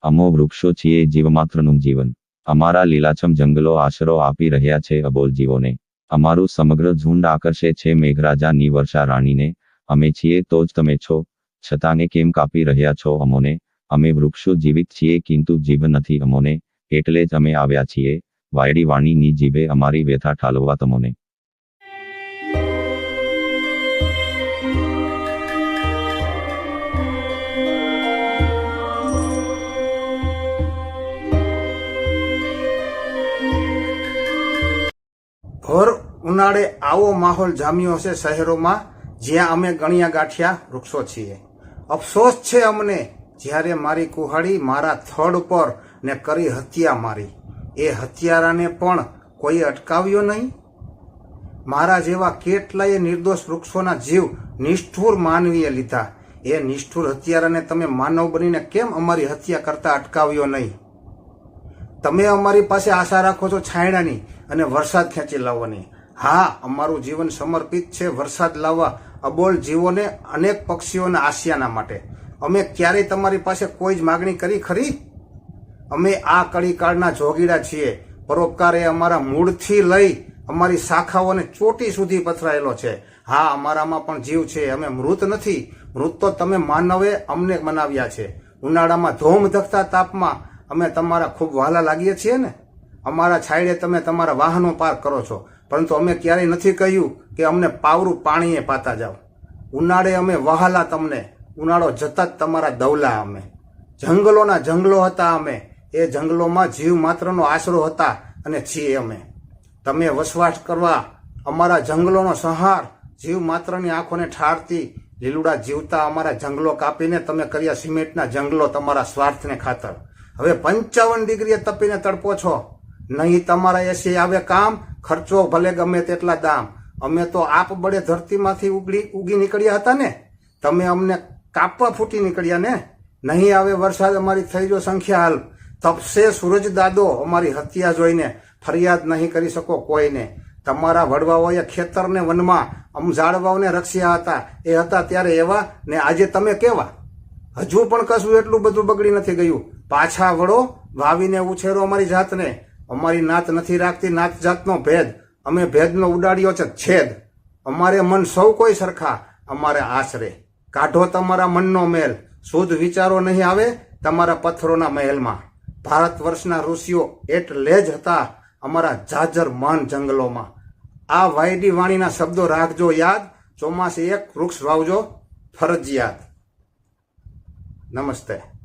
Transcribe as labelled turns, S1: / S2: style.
S1: અમો વૃક્ષો છીએ જીવમાત્રનું જીવન. અમારા લીલાછમ જંગલો આશરો આપી રહ્યા છે અબોલ જીવોને. અમારું સમગ્ર ઝુંડ આકર્ષે છે મેઘરાજાની વર્ષા રાણીને. અમે છીએ તો જ તમે છો, છતાં કેમ કાપી રહ્યા છો અમોને? અમે વૃક્ષો જીવિત છીએ કિંતુ જીભ નથી અમોને, એટલે જ અમે આવ્યા છીએ વાયડી વાણીની જીભે અમારી વ્યથા ઠાલવવા તમોને.
S2: ભર ઉનાળે આવો માહોલ જામ્યો હશે શહેરોમાં, જ્યાં અમે ગણ્યા ગાંઠ્યા વૃક્ષો છીએ. અફસોસ છે અમને જ્યારે મારી કુહાડી મારા થડ ઉપર ને કરી હત્યા મારી. એ હત્યારાને પણ કોઈ અટકાવ્યો નહીં. મારા જેવા કેટલાય નિર્દોષ વૃક્ષોના જીવ નિષ્ઠુર માનવીએ લીધા. એ નિષ્ઠુર હત્યારાને તમે માનવ બનીને કેમ અમારી હત્યા કરતા અટકાવ્યો નહીં? તમે અમારી પાસે આશા રાખો છો છાંયડાની અને વરસાદ ખેંચી લાવવાની. હા, અમારું જીવન સમર્પિત છે વરસાદ લાવવા અબોલ જીવોને, અનેક પક્ષીઓના આશિયાના માટે. અમે ક્યારેય તમારી પાસે કોઈ જ માગણી કરી ખરી? અમે આ કળીકાળના જોગીડા છીએ. પરોપકાર એ અમારા મૂળથી લઈ અમારી શાખાઓને ચોટી સુધી પથરાયેલો છે. હા, અમારામાં પણ જીવ છે. અમે મૃત નથી. મૃત તો તમે માનવે અમને બનાવ્યા છે. ઉનાળામાં ધોમ ધકતા તાપમાં અમે તમારા ખૂબ વહાલા લાગીએ છીએ ને. અમારા છાંયડે તમે તમારા વાહનો પાર્ક કરો છો, પરંતુ અમે ક્યારેય નથી કહ્યું કે અમને પાવરું પાણીએ પાતા જાઓ. ઉનાળે અમે વહાલા તમને, ઉનાળો જતા જ તમારા દવલા અમે. જંગલોના જંગલો હતા અમે. એ જંગલોમાં જીવ માત્રનો આશરો હતા અને છીએ અમે. તમે વસવાટ કરવા અમારા જંગલોનો સંહાર, જીવ માત્રની આંખોને ઠારતી લીલુડા જીવતા અમારા જંગલો કાપીને તમે કર્યા સિમેન્ટના જંગલો તમારા સ્વાર્થને ખાતર. હવે 55 ડિગ્રીએ તપીને તડપો છો. નહીં તમારા એસી આવે કામ, ખર્ચો ભલે ગમે તેટલા દામ. અમે તો આપ બળે ધરતીમાંથી ઉગી નીકળ્યા હતા ને. તમે અમને કાપવા ફૂટી નીકળ્યા ને. નહીં આવે વરસાદ અમારી થઈ જો સંખ્યા હાલ. તપશે સૂરજ દાદો અમારી હત્યા જોઈને, ફરિયાદ નહીં કરી શકો કોઈને. તમારા વડવાઓએ ખેતરને વનમાં ઝાડવાઓને રક્ષ્યા હતા. એ હતા ત્યારે એવા ને આજે તમે કેવા? હજુ પણ કશું એટલું બધું બગડી નથી ગયું. પાછા વળો, વાવીને ઉછેરો અમારી જાતને. અમારી નાત નથી રાખતી નાત જાતનો ભેદ. અમે ભેદનો ઉડાડ્યો છે છેદ. અમારે મન સૌ કોઈ સરખા, અમારે આશરે. કાઢો તમારા મનનો મેલ, શુદ્ધ વિચારો નહીં આવે તમારા પથ્થરોના મહેલમાં. ભારત વર્ષના ઋષિઓ એટલે જ હતા અમારા જાજર માન જંગલોમાં. આ વાયડી વાણીના શબ્દો રાખજો યાદ. ચોમાસે એક વૃક્ષ વાવજો ફરજિયાત. નમસ્તે.